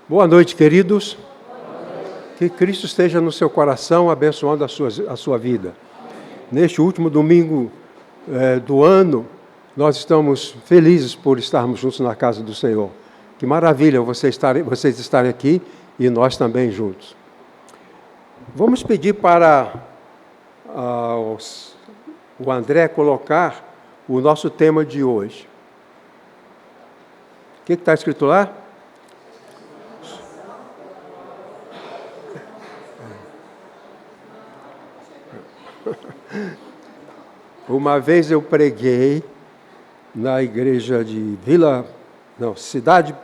Boa noite, queridos. Que Cristo esteja no seu coração, abençoando a sua vida. Neste último domingo do ano, nós estamos felizes por estarmos juntos na casa do Senhor. Que maravilha vocês estarem aqui e nós também juntos. Vamos pedir para o André colocar o nosso tema de hoje. O que está escrito lá? Uma vez eu preguei na igreja de cidade,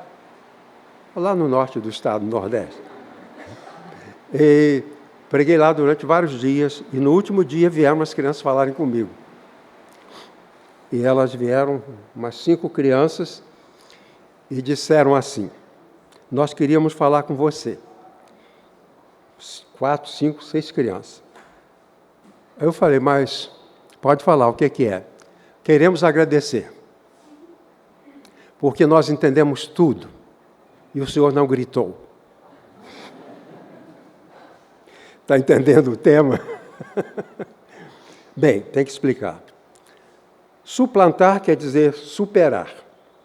lá no norte do estado, no Nordeste. E preguei lá durante vários dias, e no último dia vieram as crianças falarem comigo. E elas vieram, umas 5 crianças, e disseram assim: nós queríamos falar com você. 4, 5, 6 crianças. Aí eu falei, mas pode falar, o que é? Queremos agradecer, porque nós entendemos tudo, e o Senhor não gritou. Está entendendo o tema? Bem, tem que explicar. Suplantar quer dizer superar.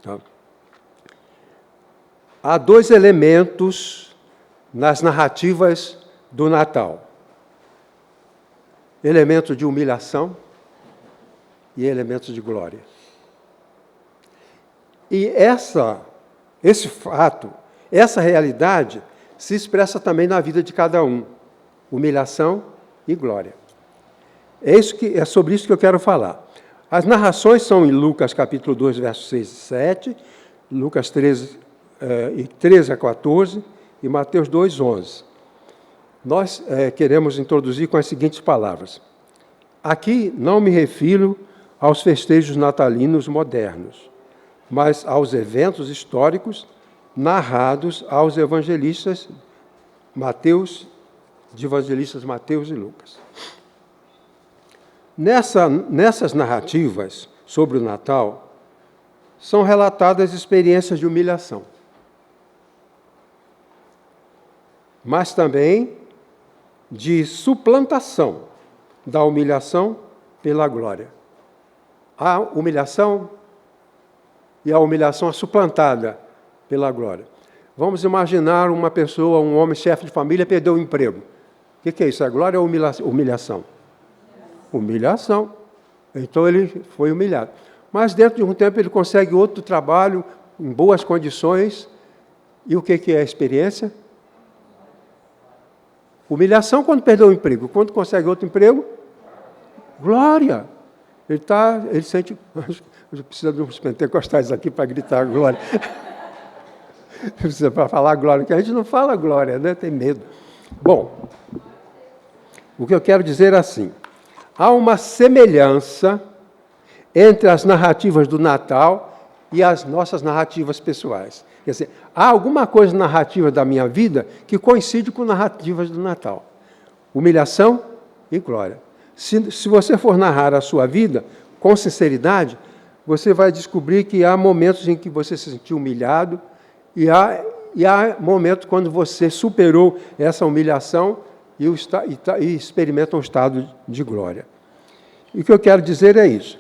Tá? Há 2 elementos nas narrativas do Natal. Elemento de humilhação e elementos de glória. E esse fato, essa realidade, se expressa também na vida de cada um. Humilhação e glória. É sobre isso que eu quero falar. As narrações são em Lucas capítulo 2, versos 6 e 7, Lucas 13 a 14 e Mateus 2, 11. Nós queremos introduzir com as seguintes palavras. Aqui não me refiro aos festejos natalinos modernos, mas aos eventos históricos narrados aos evangelistas Mateus e Lucas. Nessas narrativas sobre o Natal, são relatadas experiências de humilhação, mas também de suplantação da humilhação pela glória. A humilhação e a humilhação é suplantada pela glória. Vamos imaginar uma pessoa, um homem, chefe de família, perdeu o emprego. O que é isso? É glória ou humilhação? Humilhação. Então ele foi humilhado. Mas dentro de um tempo ele consegue outro trabalho, em boas condições. E o que é a experiência? Humilhação quando perdeu o emprego. Quando consegue outro emprego? Glória. Ele sente... Precisa de uns pentecostais aqui para gritar glória. Precisa para falar glória, porque a gente não fala glória, né? Tem medo. Bom, o que eu quero dizer é assim. Há uma semelhança entre as narrativas do Natal e as nossas narrativas pessoais. Quer dizer, há alguma coisa na narrativa da minha vida que coincide com narrativas do Natal. Humilhação e glória. Se você for narrar a sua vida com sinceridade, você vai descobrir que há momentos em que você se sentiu humilhado e há momentos quando você superou essa humilhação e experimenta um estado de glória. E o que eu quero dizer é isso.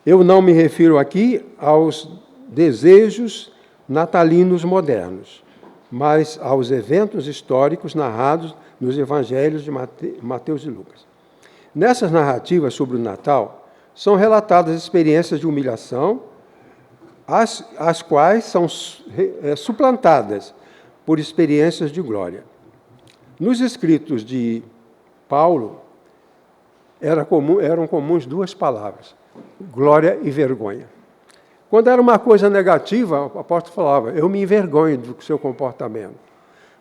Eu não me refiro aqui aos desejos natalinos modernos, mas aos eventos históricos narrados nos evangelhos de Mateus e Lucas. Nessas narrativas sobre o Natal, são relatadas experiências de humilhação, as quais são suplantadas por experiências de glória. Nos escritos de Paulo, eram comuns 2 palavras, glória e vergonha. Quando era uma coisa negativa, o apóstolo falava, eu me envergonho do seu comportamento.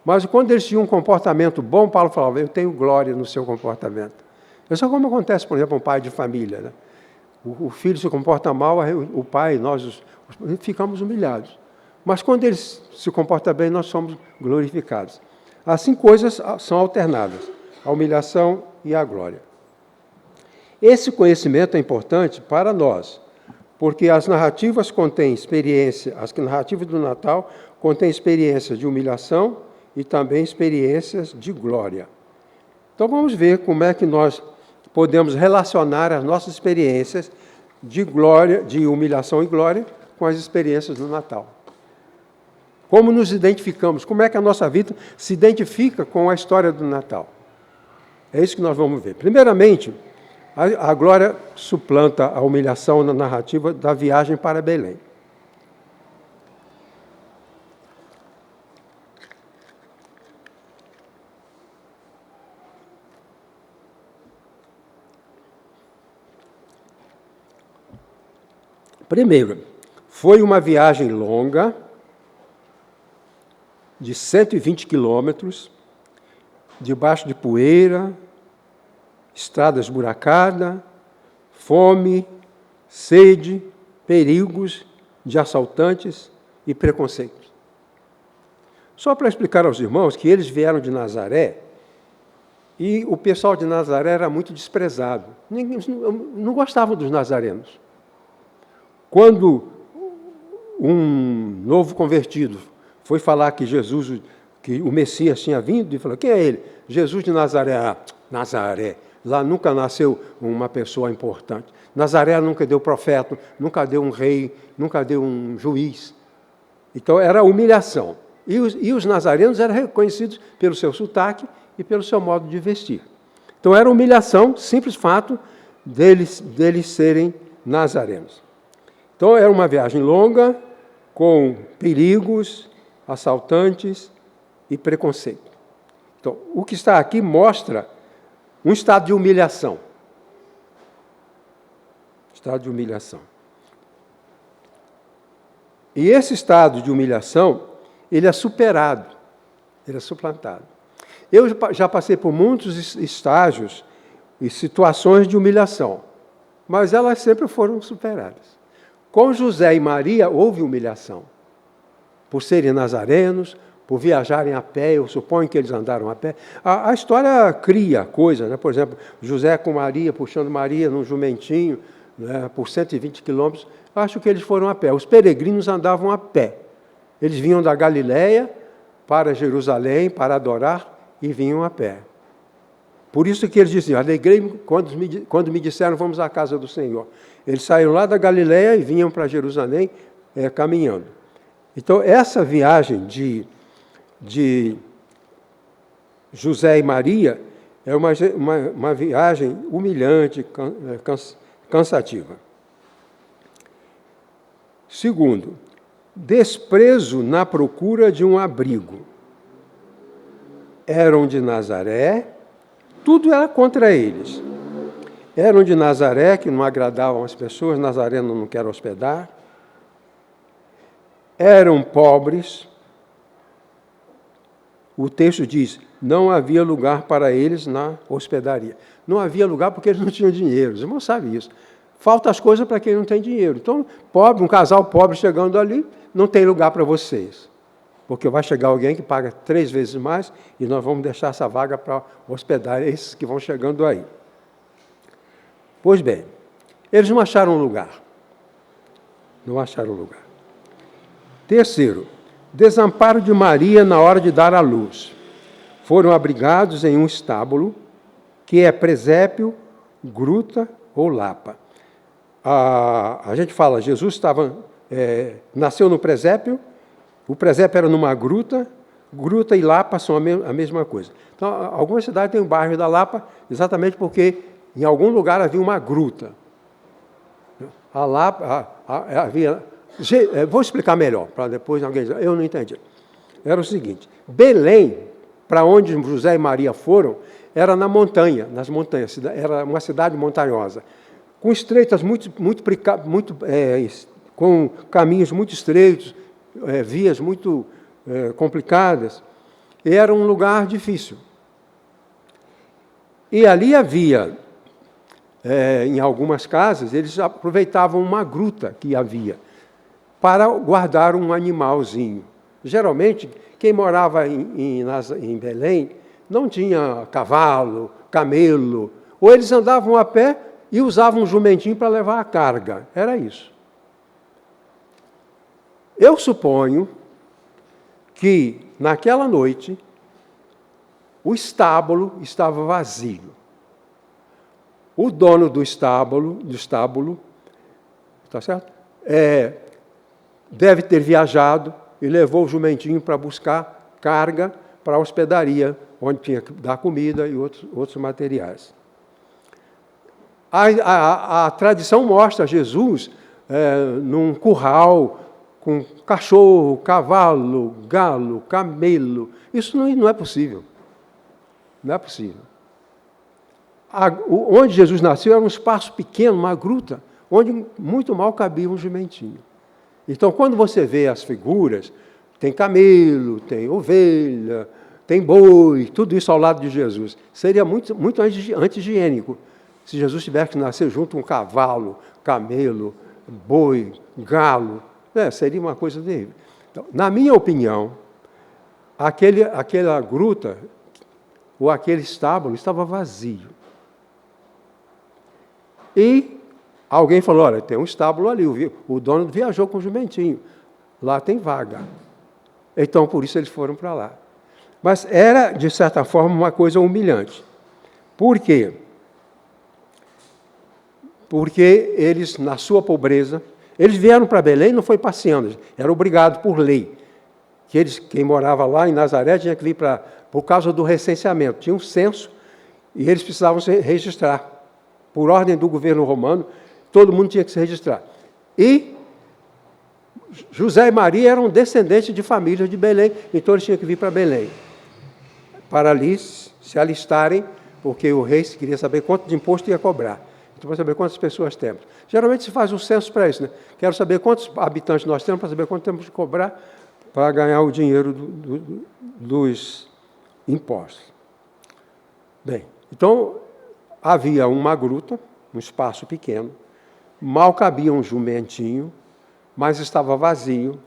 Mas quando eles tinham um comportamento bom, Paulo falava, eu tenho glória no seu comportamento. Isso é como acontece, por exemplo, um pai de família. Né? O filho se comporta mal, o pai, nós ficamos humilhados. Mas quando ele se comporta bem, nós somos glorificados. Assim, coisas são alternadas, a humilhação e a glória. Esse conhecimento é importante para nós, porque as narrativas contêm experiência, as narrativas do Natal contêm experiências de humilhação e também experiências de glória. Então vamos ver como é que nós podemos relacionar as nossas experiências de glória, de humilhação e glória, com as experiências do Natal. Como nos identificamos? Como é que a nossa vida se identifica com a história do Natal? É isso que nós vamos ver. Primeiramente, a glória suplanta a humilhação na narrativa da viagem para Belém. Primeiro, foi uma viagem longa, de 120 quilômetros, debaixo de poeira, estrada esburacada, fome, sede, perigos de assaltantes e preconceitos. Só para explicar aos irmãos que eles vieram de Nazaré e o pessoal de Nazaré era muito desprezado. Ninguém, não gostavam dos nazarenos. Quando um novo convertido foi falar que Jesus, que o Messias tinha vindo, e falou, quem é ele? Jesus de Nazaré. Ah, Nazaré. Lá nunca nasceu uma pessoa importante. Nazaré nunca deu profeta, nunca deu um rei, nunca deu um juiz. Então era humilhação. E os nazarenos eram reconhecidos pelo seu sotaque e pelo seu modo de vestir. Então era humilhação, simples fato deles serem nazarenos. Então era uma viagem longa, com perigos, assaltantes e preconceito. Então, o que está aqui mostra um estado de humilhação. Estado de humilhação. E esse estado de humilhação, ele é superado, ele é suplantado. Eu já passei por muitos estágios e situações de humilhação, mas elas sempre foram superadas. Com José e Maria houve humilhação. Por serem nazarenos, por viajarem a pé, eu suponho que eles andaram a pé. A história cria coisas, né? Por exemplo, José com Maria, puxando Maria num jumentinho, né, por 120 quilômetros, acho que eles foram a pé. Os peregrinos andavam a pé. Eles vinham da Galileia para Jerusalém, para adorar, e vinham a pé. Por isso que eles diziam, alegrei-me quando me disseram, vamos à casa do Senhor. Eles saíram lá da Galileia e vinham para Jerusalém caminhando. Então, essa viagem de José e Maria é uma viagem humilhante, cansativa. Segundo, desprezo na procura de um abrigo. Eram de Nazaré, tudo era contra eles. Eram de Nazaré, que não agradavam as pessoas, Nazareno não quer hospedar. Eram pobres. O texto diz, não havia lugar para eles na hospedaria. Não havia lugar porque eles não tinham dinheiro. Os irmãos sabem isso. Faltam as coisas para quem não tem dinheiro. Então, pobre, um casal pobre chegando ali, não tem lugar para vocês. Porque vai chegar alguém que paga 3 vezes mais e nós vamos deixar essa vaga para hospedar esses que vão chegando aí. Pois bem, eles não acharam lugar. Não acharam lugar. Terceiro, desamparo de Maria na hora de dar à luz. Foram abrigados em um estábulo, que é presépio, gruta ou lapa. A gente fala, Jesus nasceu no presépio, o presépio era numa gruta e Lapa são a mesma coisa. Então, algumas cidades têm o bairro da Lapa, exatamente porque em algum lugar havia uma gruta. A Lapa havia... Vou explicar melhor, para depois alguém dizer, eu não entendi. Era o seguinte, Belém, para onde José e Maria foram, era na montanha, nas montanhas, era uma cidade montanhosa, com estreitas com caminhos muito estreitos, vias muito complicadas, e era um lugar difícil. E ali havia, em algumas casas, eles aproveitavam uma gruta que havia, para guardar um animalzinho. Geralmente, quem morava em Belém não tinha cavalo, camelo, ou eles andavam a pé e usavam um jumentinho para levar a carga. Era isso. Eu suponho que, naquela noite, o estábulo estava vazio. O dono do estábulo, tá certo? Deve ter viajado e levou o jumentinho para buscar carga para a hospedaria, onde tinha que dar comida e outros materiais. A tradição mostra Jesus num curral com cachorro, cavalo, galo, camelo. Isso não é possível. Não é possível. Onde Jesus nasceu era um espaço pequeno, uma gruta, onde muito mal cabia um jumentinho. Então, quando você vê as figuras, tem camelo, tem ovelha, tem boi, tudo isso ao lado de Jesus. Seria muito, muito anti-higiênico se Jesus tivesse que nascer junto com um cavalo, camelo, boi, galo. Seria uma coisa terrível. Então, na minha opinião, aquela gruta ou aquele estábulo estava vazio. E alguém falou, olha, tem um estábulo ali, o dono viajou com o jumentinho, lá tem vaga. Então, por isso eles foram para lá. Mas era, de certa forma, uma coisa humilhante. Por quê? Porque eles, na sua pobreza, eles vieram para Belém, não foi passeando, era obrigado por lei. Quem morava lá em Nazaré tinha que vir por causa do recenseamento. Tinha um censo e eles precisavam se registrar. Por ordem do governo romano, todo mundo tinha que se registrar. E José e Maria eram descendentes de famílias de Belém, então eles tinham que vir para Belém, para ali se alistarem, porque o rei queria saber quanto de imposto ia cobrar. Então, para saber quantas pessoas temos. Geralmente se faz um censo para isso, né? Quero saber quantos habitantes nós temos, para saber quanto temos de cobrar para ganhar o dinheiro dos impostos. Bem, então, havia uma gruta, um espaço pequeno, mal cabia um jumentinho, mas estava vazio.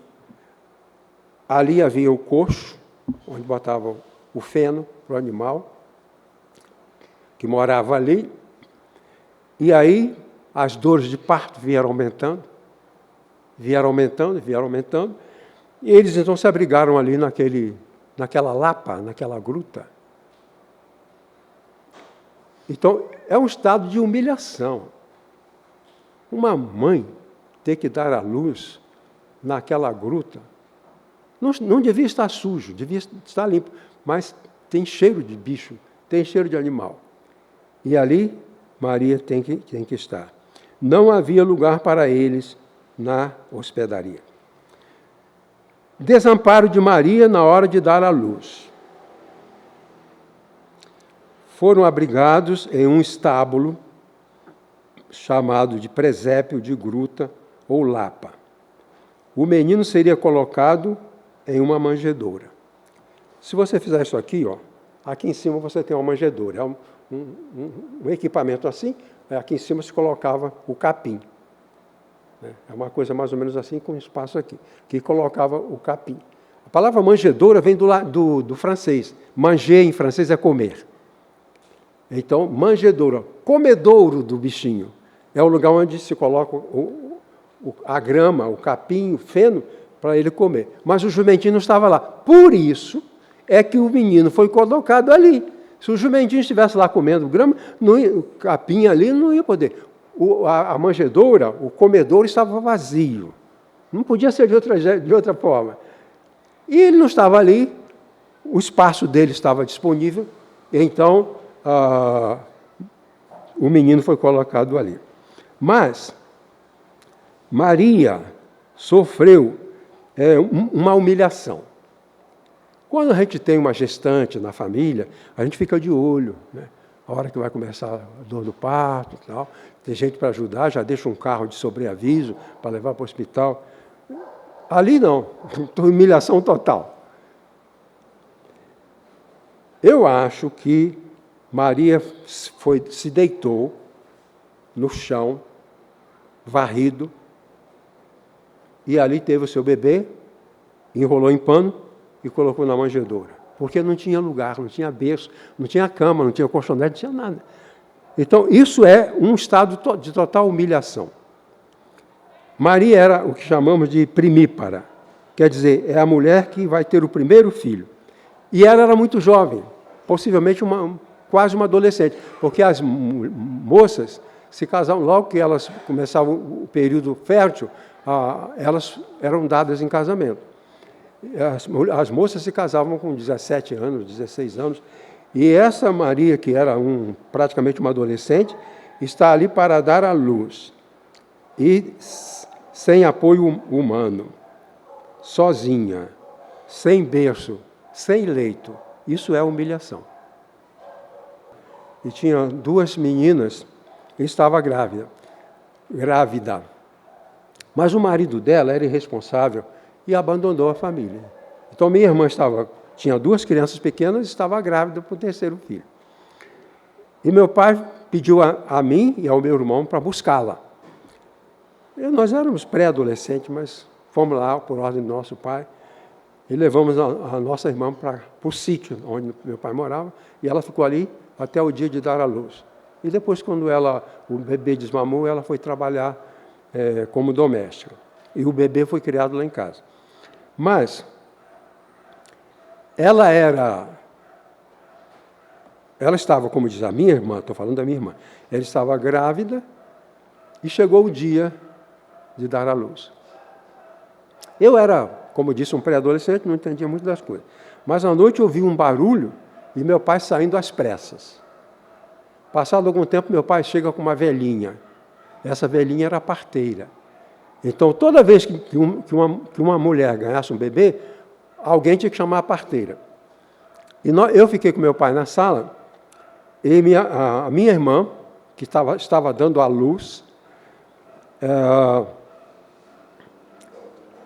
Ali havia o coxo, onde botavam o feno para o animal, que morava ali. E aí as dores de parto vieram aumentando, e eles então se abrigaram ali naquela lapa, naquela gruta. Então, é um estado de humilhação. Uma mãe ter que dar à luz naquela gruta, não devia estar sujo, devia estar limpo, mas tem cheiro de bicho, tem cheiro de animal. E ali, Maria tem que estar. Não havia lugar para eles na hospedaria. Desamparo de Maria na hora de dar à luz. Foram abrigados em um estábulo chamado de presépio de gruta ou lapa. O menino seria colocado em uma manjedoura. Se você fizer isso aqui, aqui em cima você tem uma manjedoura. É um equipamento assim, aqui em cima se colocava o capim. É uma coisa mais ou menos assim, com um espaço aqui, que colocava o capim. A palavra manjedoura vem do francês. Manger em francês é comer. Então, manjedoura, comedouro do bichinho, é o lugar onde se coloca a grama, o capim, o feno, para ele comer. Mas o jumentinho não estava lá. Por isso é que o menino foi colocado ali. Se o jumentinho estivesse lá comendo grama, o capim ali não ia poder. A manjedoura, o comedouro estava vazio. Não podia ser de outra forma. E ele não estava ali, o espaço dele estava disponível, então o menino foi colocado ali. Mas Maria sofreu uma humilhação. Quando a gente tem uma gestante na família, a gente fica de olho, né? A hora que vai começar a dor do parto e tal, tem gente para ajudar, já deixa um carro de sobreaviso para levar para o hospital. Ali não, humilhação total. Eu acho que Maria se deitou no chão, varrido, e ali teve o seu bebê, enrolou em pano e colocou na manjedoura. Porque não tinha lugar, não tinha berço, não tinha cama, não tinha colchonete, não tinha nada. Então, isso é um estado de total humilhação. Maria era o que chamamos de primípara. Quer dizer, é a mulher que vai ter o primeiro filho. E ela era muito jovem, possivelmente quase uma adolescente, porque as moças se casavam, logo que elas começavam o período fértil, elas eram dadas em casamento. As moças se casavam com 17 anos, 16 anos, e essa Maria, que era praticamente uma adolescente, está ali para dar à luz, e sem apoio humano, sozinha, sem berço, sem leito. Isso é humilhação. E tinha 2 meninas, e estava grávida. Mas o marido dela era irresponsável e abandonou a família. Então, minha irmã tinha 2 crianças pequenas e estava grávida para o 3º filho. E meu pai pediu a mim e ao meu irmão para buscá-la. Nós éramos pré-adolescentes, mas fomos lá, por ordem do nosso pai, e levamos a nossa irmã para o sítio onde meu pai morava, e ela ficou ali até o dia de dar à luz. E depois, quando o bebê desmamou, ela foi trabalhar como doméstica. E o bebê foi criado lá em casa. Mas ela estava, como diz a minha irmã, estou falando da minha irmã, ela estava grávida e chegou o dia de dar à luz. Eu era, como disse, um pré-adolescente, não entendia muito das coisas. Mas à noite eu ouvi um barulho e meu pai saindo às pressas. Passado algum tempo, meu pai chega com uma velhinha. Essa velhinha era parteira. Então, toda vez que uma mulher ganhasse um bebê, alguém tinha que chamar a parteira. E eu fiquei com meu pai na sala, e a minha irmã, que estava dando à luz,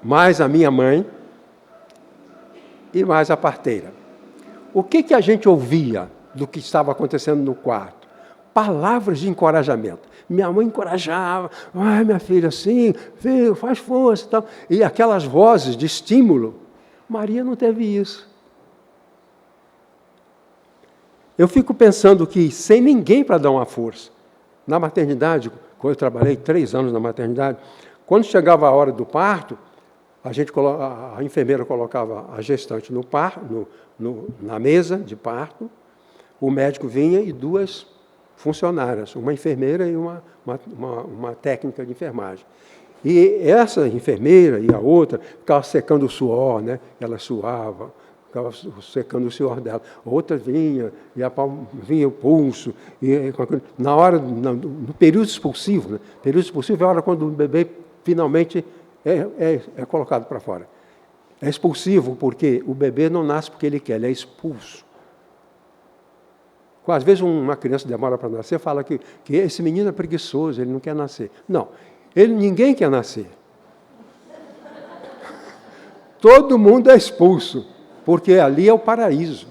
mais a minha mãe e mais a parteira. O que a gente ouvia do que estava acontecendo no quarto? Palavras de encorajamento. Minha mãe encorajava, ai, minha filha, assim, filho, faz força e tal. E aquelas vozes de estímulo. Maria não teve isso. Eu fico pensando que, sem ninguém para dar uma força, na maternidade, quando eu trabalhei 3 anos na maternidade, quando chegava a hora do parto, a enfermeira colocava a gestante na mesa de parto, o médico vinha e 2 funcionárias, uma enfermeira e uma técnica de enfermagem. E essa enfermeira e a outra ficavam secando o suor, né? Ela suava, ficava secando o suor dela. A outra vinha o pulso. No período expulsivo, né? Período expulsivo é a hora quando o bebê finalmente é colocado para fora. É expulsivo porque o bebê não nasce porque ele quer, ele é expulso. Às vezes uma criança demora para nascer, fala que esse menino é preguiçoso, ele não quer nascer. Não, ninguém quer nascer. Todo mundo é expulso, porque ali é o paraíso.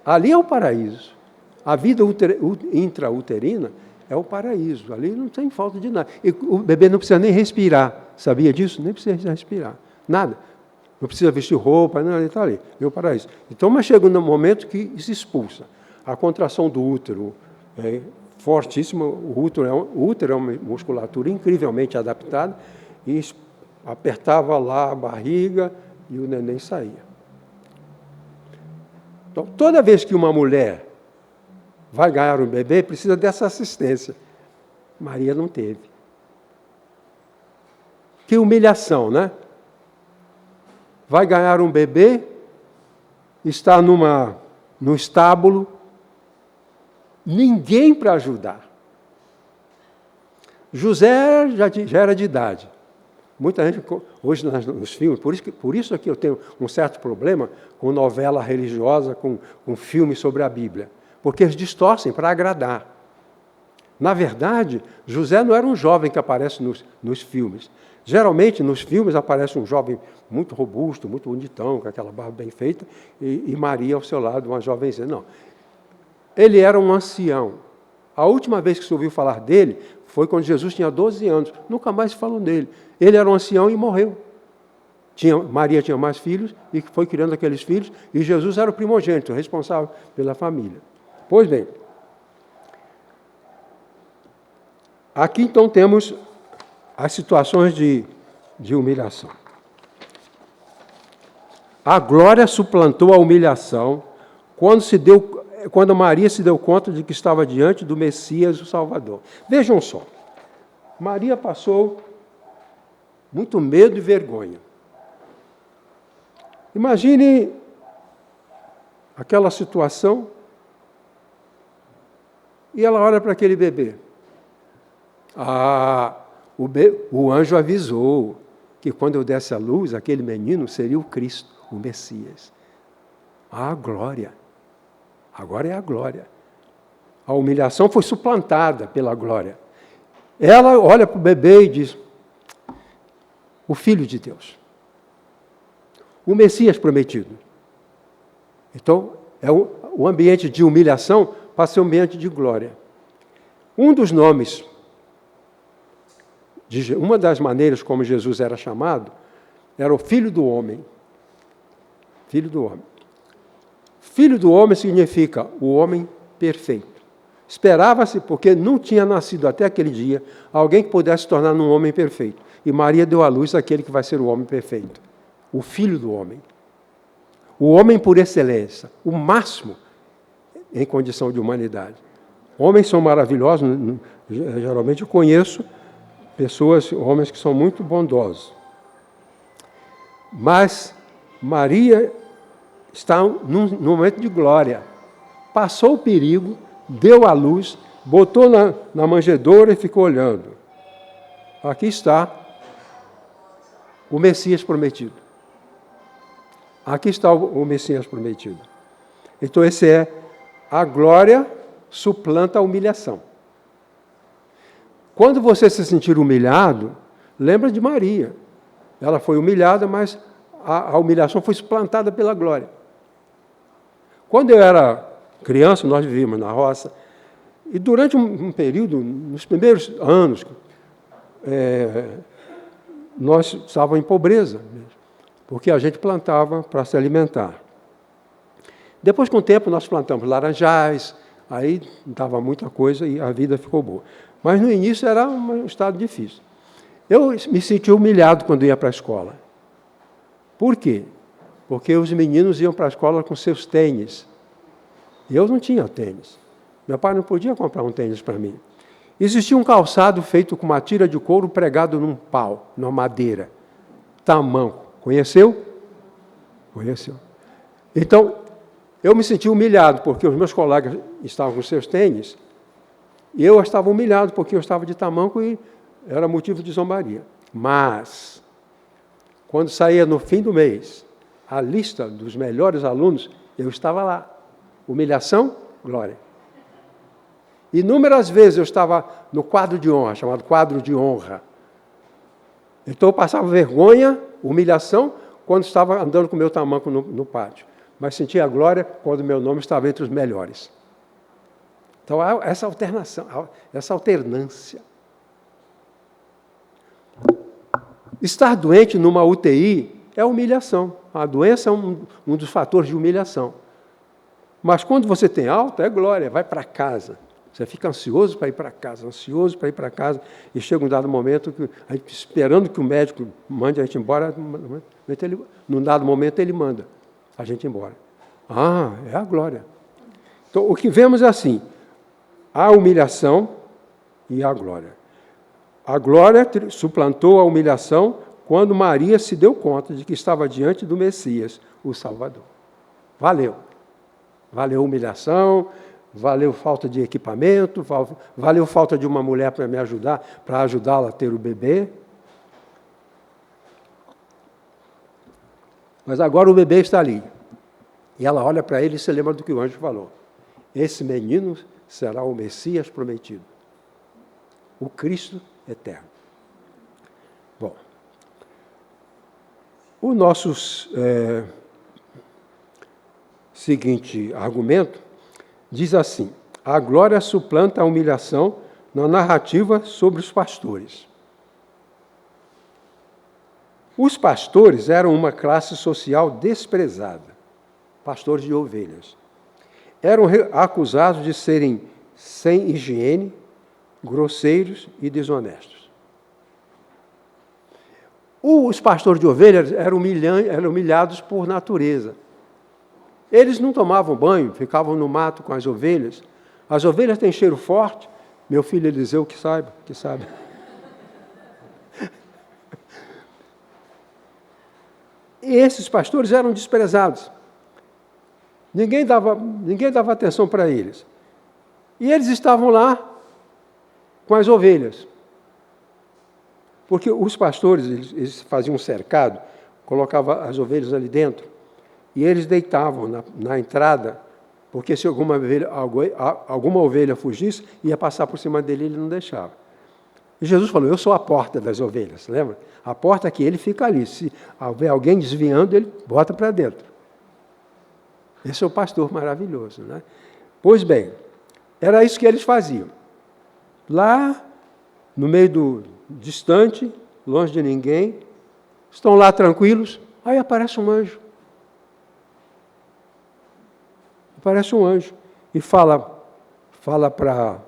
Ali é o paraíso. A vida intrauterina é o paraíso. Ali não tem falta de nada. E o bebê não precisa nem respirar. Sabia disso? Nem precisa respirar. Nada. Não precisa vestir roupa, não, ele está ali. É o paraíso. Então, mas chega um momento que se expulsa. A contração do útero é fortíssima. O útero é uma musculatura incrivelmente adaptada e apertava lá a barriga e o neném saía. Então, toda vez que uma mulher vai ganhar um bebê, precisa dessa assistência. Maria não teve. Que humilhação, né? Vai ganhar um bebê, está no estábulo, ninguém para ajudar. José já era de idade. Muita gente, hoje nos filmes, por isso aqui eu tenho um certo problema com novela religiosa, com filmes sobre a Bíblia, porque eles distorcem para agradar. Na verdade, José não era um jovem que aparece nos filmes. Geralmente, nos filmes, aparece um jovem muito robusto, muito bonitão, com aquela barba bem feita, e Maria ao seu lado, uma jovenzinha. Não. Ele era um ancião. A última vez que se ouviu falar dele foi quando Jesus tinha 12 anos. Nunca mais se falou dele. Ele era um ancião e morreu. Maria tinha mais filhos e foi criando aqueles filhos, e Jesus era o primogênito, responsável pela família. Pois bem, aqui então temos as situações de humilhação. A glória suplantou a humilhação quando Maria se deu conta de que estava diante do Messias, o Salvador. Vejam só, Maria passou muito medo e vergonha. Imagine aquela situação e ela olha para aquele bebê. O anjo avisou que quando eu desse à luz, aquele menino seria o Cristo, o Messias. A glória. Agora é a glória. A humilhação foi suplantada pela glória. Ela olha para o bebê e diz, o Filho de Deus. O Messias prometido. Então, o ambiente de humilhação passa a ser um ambiente de glória. Um dos nomes, uma das maneiras como Jesus era chamado, era o Filho do Homem. Filho do Homem. Filho do Homem significa o homem perfeito. Esperava-se, porque não tinha nascido até aquele dia, alguém que pudesse se tornar um homem perfeito. E Maria deu à luz aquele que vai ser o homem perfeito. O Filho do Homem. O homem por excelência. O máximo em condição de humanidade. Homens são maravilhosos. Geralmente eu conheço homens que são muito bondosos. Mas Maria está num momento de glória. Passou o perigo, deu à luz, botou na manjedoura e ficou olhando. Aqui está o Messias prometido. Aqui está o Messias prometido. Então, a glória suplanta a humilhação. Quando você se sentir humilhado, lembra de Maria. Ela foi humilhada, mas a humilhação foi suplantada pela glória. Quando eu era criança, nós vivíamos na roça, e durante um período, nos primeiros anos, nós estávamos em pobreza, porque a gente plantava para se alimentar. Depois, com o tempo, nós plantamos laranjais, aí dava muita coisa e a vida ficou boa. Mas no início era um estado difícil. Eu me senti humilhado quando ia para a escola. Por quê? Porque os meninos iam para a escola com seus tênis. E eu não tinha tênis. Meu pai não podia comprar um tênis para mim. Existia um calçado feito com uma tira de couro pregado num pau, numa madeira. Tamanco. Conheceu? Conheceu. Então, eu me senti humilhado, porque os meus colegas estavam com seus tênis, e eu estava humilhado, porque eu estava de tamanco e era motivo de zombaria. Mas, quando saía no fim do mês, a lista dos melhores alunos, eu estava lá. Humilhação, glória. Inúmeras vezes eu estava no quadro de honra, chamado quadro de honra. Então eu passava vergonha, humilhação, quando estava andando com o meu tamanco no pátio. Mas sentia a glória quando meu nome estava entre os melhores. Então há essa alternação, essa alternância. Estar doente numa UTI é humilhação. A doença é um dos fatores de humilhação. Mas quando você tem alta, é glória, vai para casa. Você fica ansioso para ir para casa, e chega um dado momento, a gente, esperando que o médico mande a gente embora, num dado momento ele manda a gente embora. É a glória. Então, o que vemos é assim, a humilhação e a glória. A glória suplantou a humilhação quando Maria se deu conta de que estava diante do Messias, o Salvador. Valeu. Valeu a humilhação, valeu falta de equipamento, valeu falta de uma mulher para me ajudar, para ajudá-la a ter o bebê. Mas agora o bebê está ali. E ela olha para ele e se lembra do que o anjo falou. Esse menino será o Messias prometido. O Cristo eterno. Bom, o nosso seguinte argumento diz assim: a glória suplanta a humilhação na narrativa sobre os pastores. Os pastores eram uma classe social desprezada, pastores de ovelhas. Eram acusados de serem sem higiene, grosseiros e desonestos. Os pastores de ovelhas eram humilhados por natureza. Eles não tomavam banho, ficavam no mato com as ovelhas. As ovelhas têm cheiro forte. Meu filho Eliseu que sabe. E esses pastores eram desprezados. Ninguém dava atenção para eles. E eles estavam lá com as ovelhas. Porque os pastores, eles faziam um cercado, colocavam as ovelhas ali dentro, e eles deitavam na entrada, porque se alguma ovelha fugisse, ia passar por cima dele e ele não deixava. E Jesus falou, eu sou a porta das ovelhas, lembra? A porta aqui, ele fica ali. Se houver alguém desviando, ele bota para dentro. Esse é o pastor maravilhoso, né? Pois bem, era isso que eles faziam. Lá, no meio do distante, longe de ninguém, estão lá tranquilos, aí aparece um anjo. Aparece um anjo e fala para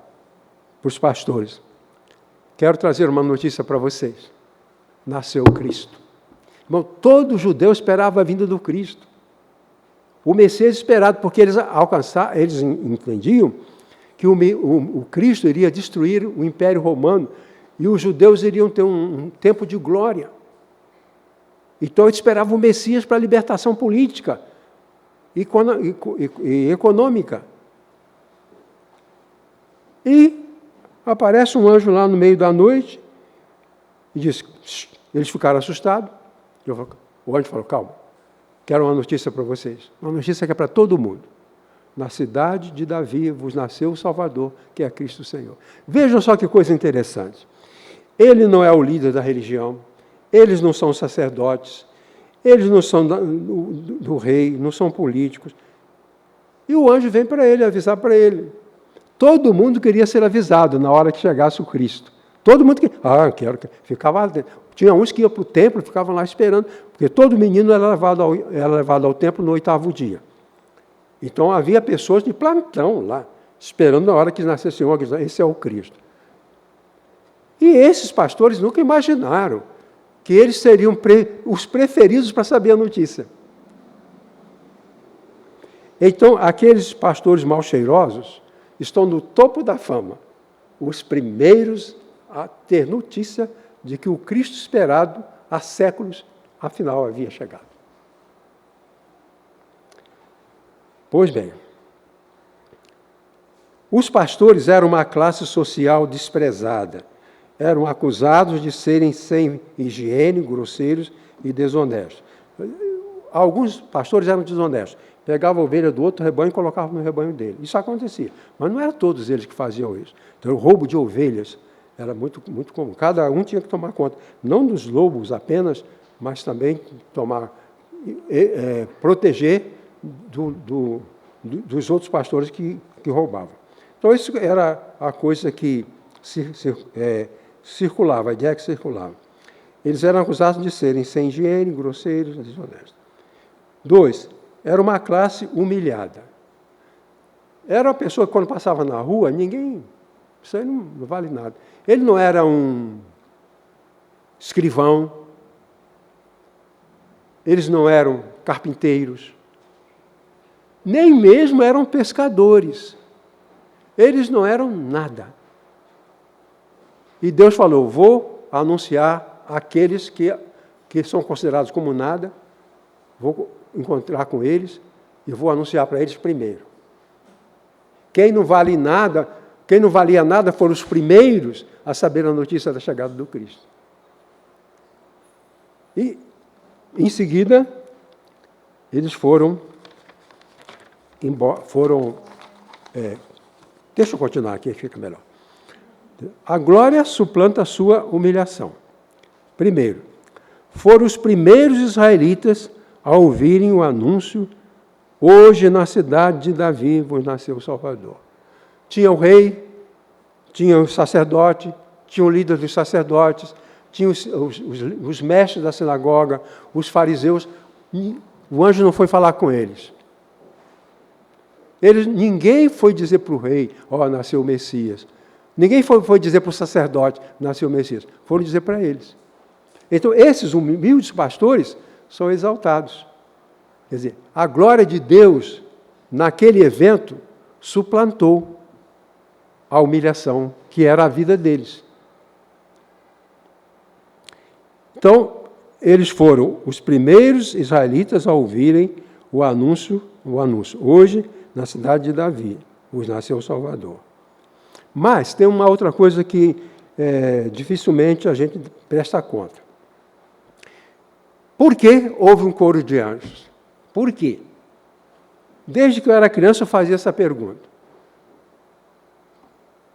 os pastores, quero trazer uma notícia para vocês. Nasceu o Cristo. Irmão, todo judeu esperava a vinda do Cristo. O Messias esperado, porque eles entendiam que o Cristo iria destruir o Império Romano e os judeus iriam ter um tempo de glória. Então eles esperavam o Messias para a libertação política e econômica. E aparece um anjo lá no meio da noite e diz, eles ficaram assustados. O anjo falou, calma, quero uma notícia para vocês. Uma notícia que é para todo mundo. Na cidade de Davi vos nasceu o Salvador, que é Cristo Senhor. Vejam só que coisa interessante. Ele não é o líder da religião, eles não são sacerdotes, eles não são do rei, não são políticos. E o anjo vem para ele, avisar para ele. Todo mundo queria ser avisado na hora que chegasse o Cristo. Todo mundo queria. Ficava dentro. Tinha uns que iam para o templo e ficavam lá esperando, porque todo menino era levado ao templo no 8º dia. Então havia pessoas de plantão lá, esperando na hora que nascesse um, esse é o Cristo. E esses pastores nunca imaginaram que eles seriam os preferidos para saber a notícia. Então, aqueles pastores mal cheirosos estão no topo da fama, os primeiros a ter notícia de que o Cristo esperado há séculos, afinal, havia chegado. Pois bem, os pastores eram uma classe social desprezada, eram acusados de serem sem higiene, grosseiros e desonestos. Alguns pastores eram desonestos, pegavam a ovelha do outro rebanho e colocavam no rebanho dele. Isso acontecia, mas não eram todos eles que faziam isso. Então, o roubo de ovelhas era muito, muito comum. Cada um tinha que tomar conta, não dos lobos apenas, mas também proteger dos outros pastores que roubavam. Então, isso era a coisa que circulava, a ideia que circulava. Eles eram acusados de serem sem higiene, grosseiros, desonestos. 2, era uma classe humilhada. Era uma pessoa que, quando passava na rua, isso aí não vale nada. Ele não era um escrivão, eles não eram carpinteiros, nem mesmo eram pescadores. Eles não eram nada. E Deus falou, vou anunciar aqueles que são considerados como nada, vou encontrar com eles e vou anunciar para eles primeiro. Quem não valia nada foram os primeiros a saber a notícia da chegada do Cristo. E, em seguida, eles foram deixa eu continuar aqui, fica melhor. A glória suplanta a sua humilhação. Primeiro, foram os primeiros israelitas a ouvirem o anúncio, hoje na cidade de Davi vos nasceu o Salvador. Tinha o rei, tinha o sacerdote, tinha o líder dos sacerdotes, tinha os mestres da sinagoga, os fariseus. O anjo não foi falar com eles. Ninguém foi dizer para o rei, nasceu o Messias. Ninguém foi dizer para o sacerdote, nasceu o Messias. Foram dizer para eles. Então, esses humildes pastores são exaltados. Quer dizer, a glória de Deus, naquele evento, suplantou a humilhação, que era a vida deles. Então, eles foram os primeiros israelitas a ouvirem o anúncio. Hoje, na cidade de Davi, os nasceu o Salvador. Mas tem uma outra coisa que dificilmente a gente presta conta. Por que houve um coro de anjos? Por quê? Desde que eu era criança eu fazia essa pergunta.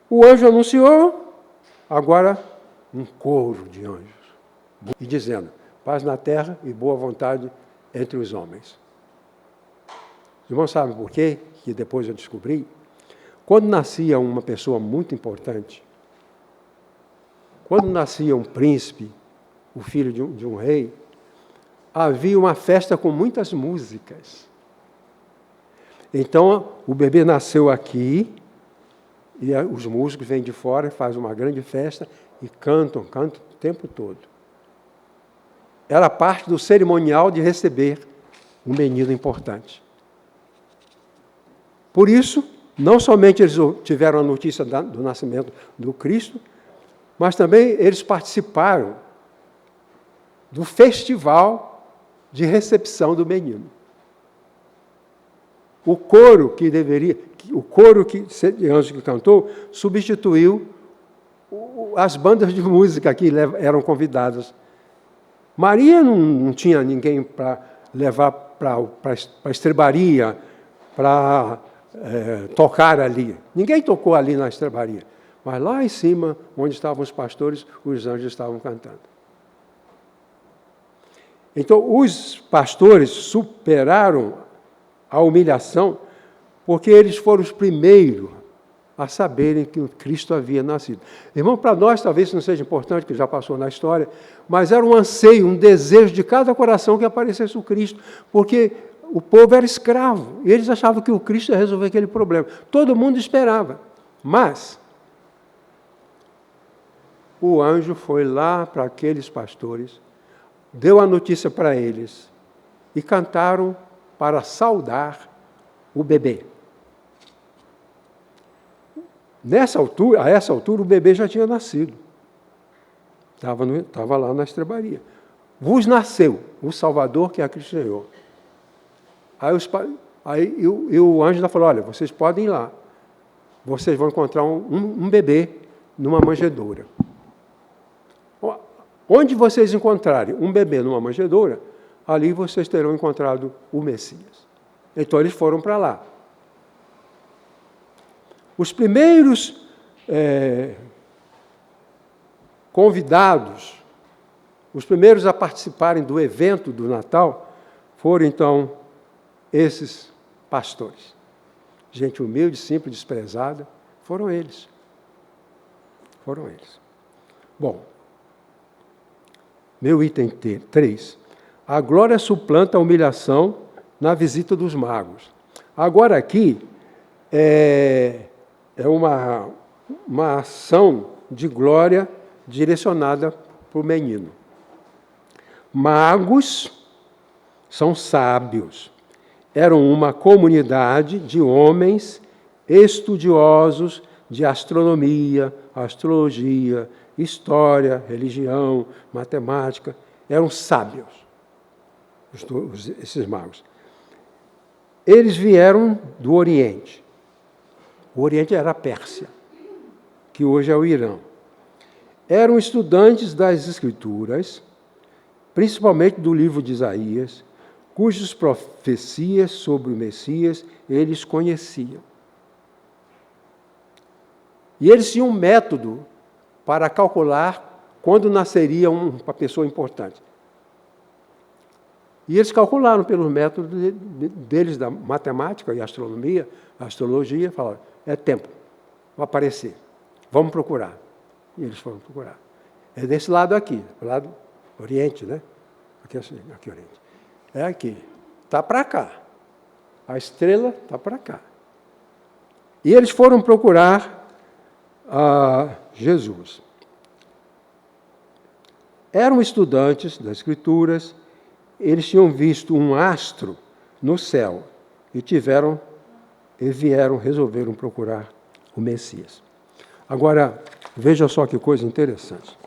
O anjo anunciou, agora um coro de anjos. E dizendo, paz na terra e boa vontade entre os homens. Os irmãos sabem por quê? Que depois eu descobri. Quando nascia uma pessoa muito importante, quando nascia um príncipe, o filho de um rei, havia uma festa com muitas músicas. Então, o bebê nasceu aqui, e os músicos vêm de fora, fazem uma grande festa e cantam o tempo todo. Era parte do cerimonial de receber um menino importante. Por isso, não somente eles tiveram a notícia do nascimento do Cristo, mas também eles participaram do festival de recepção do menino. O coro de anjos que cantou substituiu as bandas de música que eram convidadas. Maria não tinha ninguém para levar para a estrebaria, para tocar ali. Ninguém tocou ali na estrebaria. Mas lá em cima, onde estavam os pastores, os anjos estavam cantando. Então, os pastores superaram a humilhação porque eles foram os primeiros a saberem que o Cristo havia nascido. Irmão, para nós talvez isso não seja importante, que já passou na história, mas era um anseio, um desejo de cada coração que aparecesse o Cristo, porque o povo era escravo, e eles achavam que o Cristo ia resolver aquele problema. Todo mundo esperava, mas o anjo foi lá para aqueles pastores, deu a notícia para eles, e cantaram para saudar o bebê. A essa altura, o bebê já tinha nascido. Estava lá na estrebaria. Vos nasceu o Salvador, que é Cristo Senhor. Aí o anjo falou, olha, vocês podem ir lá. Vocês vão encontrar um bebê numa manjedoura. Onde vocês encontrarem um bebê numa manjedoura, ali vocês terão encontrado o Messias. Então, eles foram para lá. Os primeiros convidados, os primeiros a participarem do evento do Natal, foram, então, esses pastores. Gente humilde, simples, desprezada, foram eles. Foram eles. Bom, meu item 3. A glória suplanta a humilhação na visita dos magos. Agora aqui é uma ação de glória direcionada para o menino. Magos são sábios. Eram uma comunidade de homens estudiosos de astronomia, astrologia, história, religião, matemática. Eram sábios, esses magos. Eles vieram do Oriente. O Oriente era a Pérsia, que hoje é o Irã. Eram estudantes das Escrituras, principalmente do livro de Isaías, cujas profecias sobre o Messias eles conheciam. E eles tinham um método para calcular quando nasceria uma pessoa importante. E eles calcularam pelos métodos deles da matemática e astronomia, astrologia, falaram, é tempo, vai aparecer, vamos procurar. E eles foram procurar. É desse lado aqui, do lado oriente, né? Aqui oriente. É aqui, está para cá. A estrela está para cá. E eles foram procurar Jesus. eram estudantes das Escrituras, eles tinham visto um astro no céu e resolveram procurar o Messias. Agora, veja só que coisa interessante.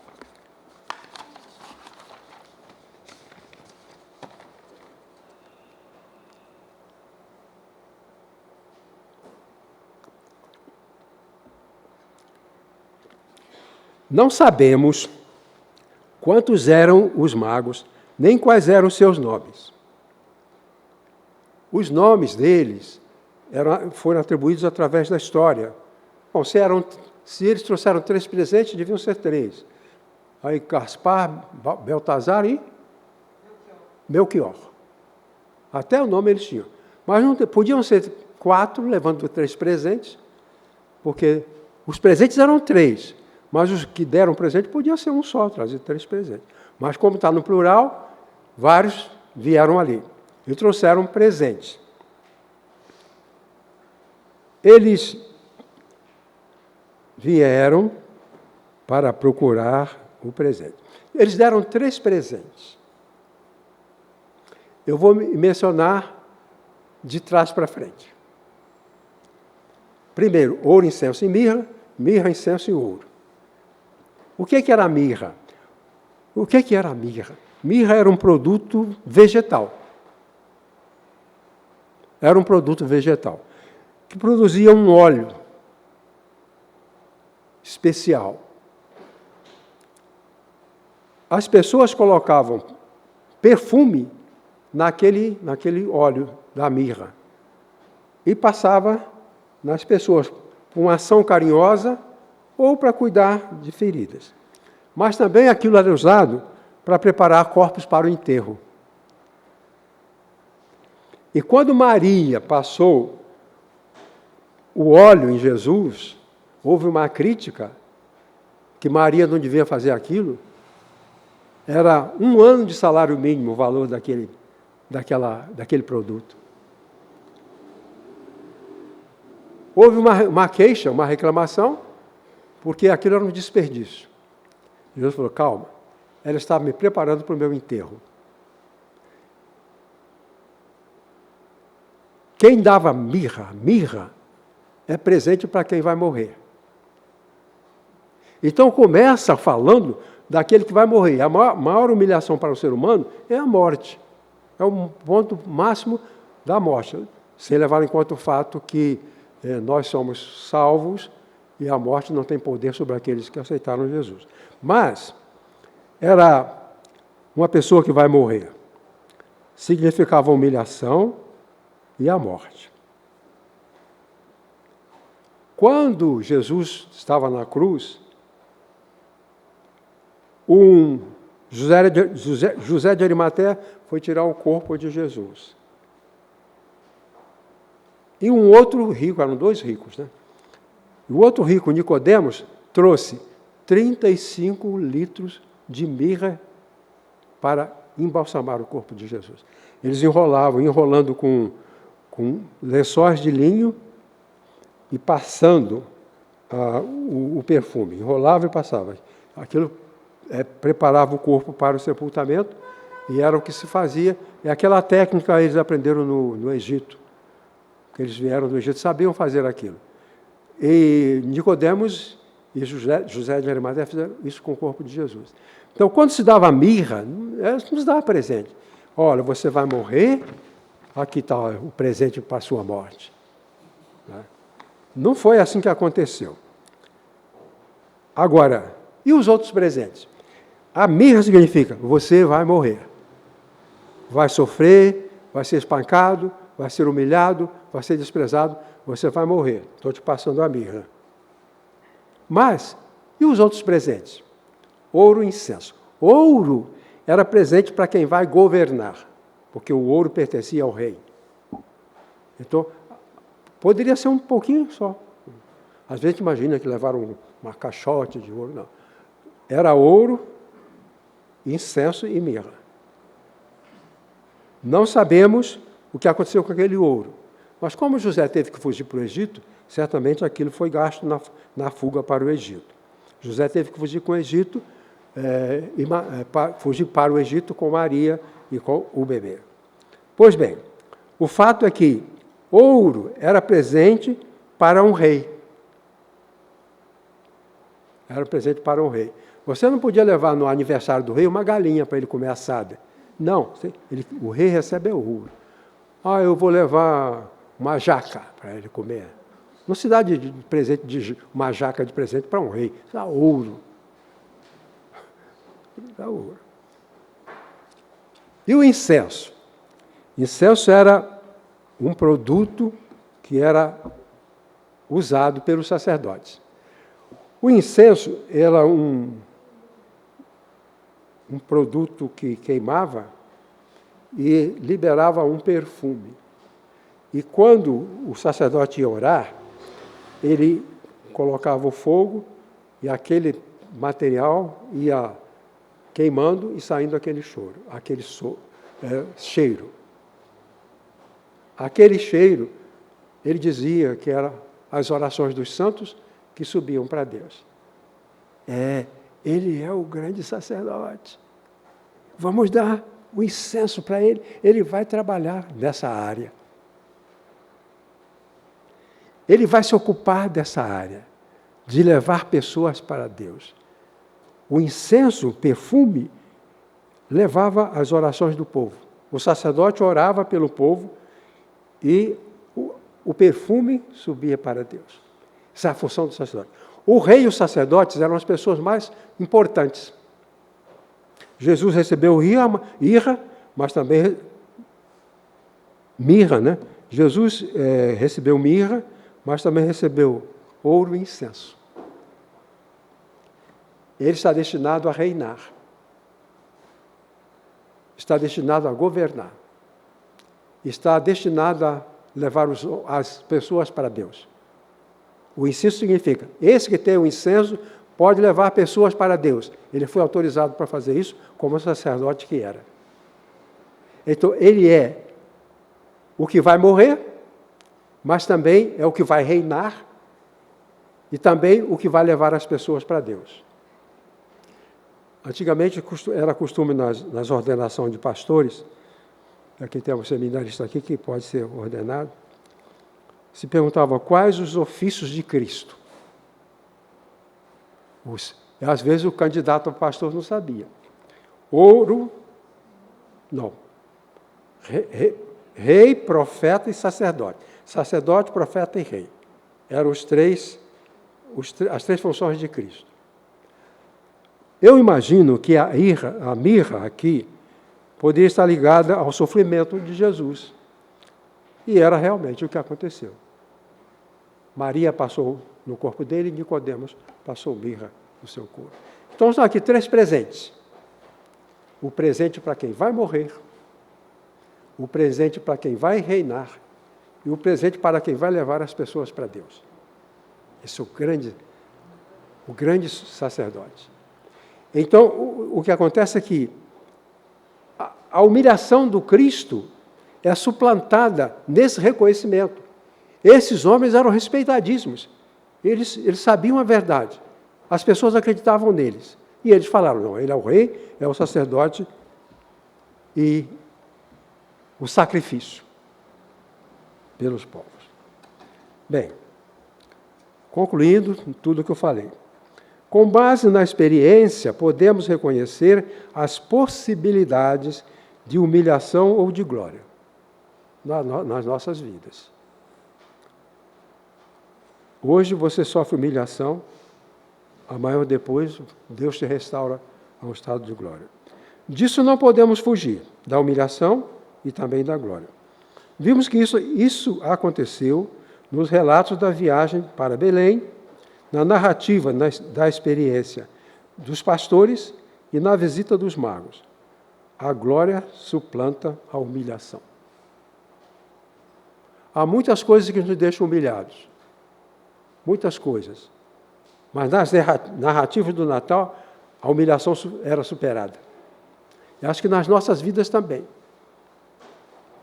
Não sabemos quantos eram os magos, nem quais eram os seus nomes. Os nomes deles foram atribuídos através da história. Bom, se eles trouxeram 3 presentes, deviam ser 3. Aí Gaspar, Beltazar e Melquior. Até o nome eles tinham. Mas não podiam ser 4, levando 3 presentes, porque os presentes eram 3. Mas os que deram presente podiam ser um só, trazer 3 presentes. Mas como está no plural, vários vieram ali e trouxeram presentes. Eles vieram para procurar o presente. Eles deram 3 presentes. Eu vou mencionar de trás para frente. Primeiro, ouro, incenso e mirra, mirra, incenso e ouro. O que era a mirra? O que era a mirra? Mirra era um produto vegetal. Era um produto vegetal que produzia um óleo especial. As pessoas colocavam perfume naquele óleo da mirra e passava nas pessoas com uma ação carinhosa ou para cuidar de feridas. Mas também aquilo era usado para preparar corpos para o enterro. E quando Maria passou o óleo em Jesus, houve uma crítica que Maria não devia fazer aquilo. Era 1 ano de salário mínimo o valor daquele produto. Houve uma queixa, uma reclamação, porque aquilo era um desperdício. Jesus falou, calma, ela estava me preparando para o meu enterro. Quem dava mirra é presente para quem vai morrer. Então começa falando daquele que vai morrer. A maior humilhação para o ser humano é a morte. É o ponto máximo da morte. Sem levar em conta o fato que nós somos salvos e a morte não tem poder sobre aqueles que aceitaram Jesus. Mas era uma pessoa que vai morrer. Significava a humilhação e a morte. Quando Jesus estava na cruz, José de Arimateia foi tirar o corpo de Jesus. E um outro rico, eram 2 ricos, né? O outro rico, Nicodemos, trouxe 35 litros de mirra para embalsamar o corpo de Jesus. Eles enrolando com lençóis de linho e passando o perfume. Enrolava e passava. Aquilo preparava o corpo para o sepultamento e era o que se fazia. E aquela técnica eles aprenderam no Egito. Porque eles vieram do Egito, sabiam fazer aquilo. E Nicodemos e José de Arimateia fizeram isso com o corpo de Jesus. Então, quando se dava mirra, não se dava presente. Olha, você vai morrer, aqui está o presente para a sua morte. Não foi assim que aconteceu. Agora, e os outros presentes? A mirra significa, você vai morrer. Vai sofrer, vai ser espancado, vai ser humilhado, vai ser desprezado, você vai morrer. Estou te passando a mirra. Mas, e os outros presentes? Ouro e incenso. Ouro era presente para quem vai governar, porque o ouro pertencia ao rei. Então, poderia ser um pouquinho só. Às vezes imagina que levaram uma caixote de ouro. Não. Era ouro, incenso e mirra. Não sabemos o que aconteceu com aquele ouro. Mas como José teve que fugir para o Egito, certamente aquilo foi gasto na fuga para o Egito. José teve que fugir com o Egito fugir para o Egito com Maria e com o bebê. Pois bem, o fato é que ouro era presente para um rei. Era presente para um rei. Você não podia levar no aniversário do rei uma galinha para ele comer assada. Não, o rei recebe ouro. Eu vou levar uma jaca para ele comer. Não se dá de presente uma jaca de presente para um rei. Se dá ouro. Dá ouro. E o incenso? Incenso era um produto que era usado pelos sacerdotes. O incenso era um produto que queimava e liberava um perfume. E quando o sacerdote ia orar, ele colocava o fogo e aquele material ia queimando e saindo aquele cheiro. Aquele cheiro, ele dizia que eram as orações dos santos que subiam para Deus. Ele é o grande sacerdote. Vamos dar o incenso para ele. Ele vai trabalhar nessa área. Ele vai se ocupar dessa área, de levar pessoas para Deus. O incenso, o perfume, levava as orações do povo. O sacerdote orava pelo povo e o perfume subia para Deus. Essa é a função do sacerdote. O rei e os sacerdotes eram as pessoas mais importantes. Jesus recebeu irra, mas também mirra, né? Jesus recebeu mirra, mas também recebeu ouro e incenso. Ele está destinado a reinar. Está destinado a governar. Está destinado a levar as pessoas para Deus. O incenso significa, esse que tem o incenso pode levar pessoas para Deus. Ele foi autorizado para fazer isso como sacerdote que era. Então, ele é o que vai morrer, mas também é o que vai reinar e também o que vai levar as pessoas para Deus. Antigamente era costume nas ordenações de pastores, aqui tem um seminarista aqui que pode ser ordenado, se perguntava quais os ofícios de Cristo. Às vezes o candidato a pastor não sabia. Rei, profeta e sacerdote. Sacerdote, profeta e rei. Eram as três funções de Cristo. Eu imagino que a mirra aqui poderia estar ligada ao sofrimento de Jesus. E era realmente o que aconteceu. Maria passou no corpo dele e Nicodemos passou mirra no seu corpo. Então, são aqui 3 presentes. O presente para quem vai morrer, o presente para quem vai reinar e o presente para quem vai levar as pessoas para Deus. Esse é o grande sacerdote. Então, o que acontece é que a humilhação do Cristo é suplantada nesse reconhecimento. Esses homens eram respeitadíssimos. Eles sabiam a verdade. As pessoas acreditavam neles. E eles falaram, não, ele é o rei, é o sacerdote e o sacrifício pelos povos. Bem, concluindo tudo o que eu falei. Com base na experiência, podemos reconhecer as possibilidades de humilhação ou de glória nas nossas vidas. Hoje você sofre humilhação, amanhã depois Deus te restaura a um estado de glória. Disso não podemos fugir, da humilhação e também da glória. Vimos que isso aconteceu nos relatos da viagem para Belém, na narrativa da experiência dos pastores e na visita dos magos. A glória suplanta a humilhação. Há muitas coisas que nos deixam humilhados. Muitas coisas. Mas nas narrativas do Natal, a humilhação era superada. E acho que nas nossas vidas também.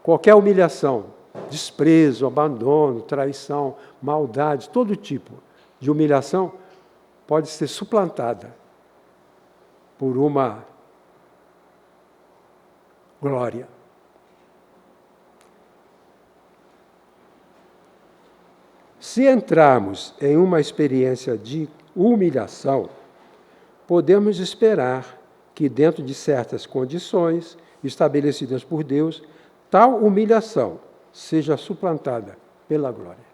Qualquer humilhação, desprezo, abandono, traição, maldade, todo tipo de humilhação pode ser suplantada por uma glória. Se entrarmos em uma experiência de humilhação, podemos esperar que, dentro de certas condições estabelecidas por Deus, tal humilhação seja suplantada pela glória.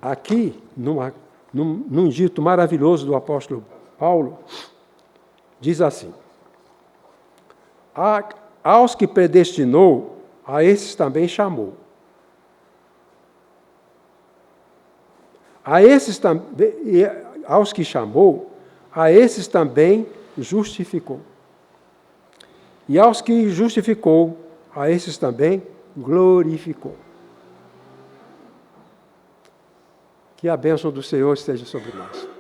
Aqui, num dito maravilhoso do apóstolo Paulo, diz assim: aos que predestinou, a esses também chamou. Aos que chamou, a esses também justificou. E aos que justificou, a esses também glorificou. Que a bênção do Senhor esteja sobre nós.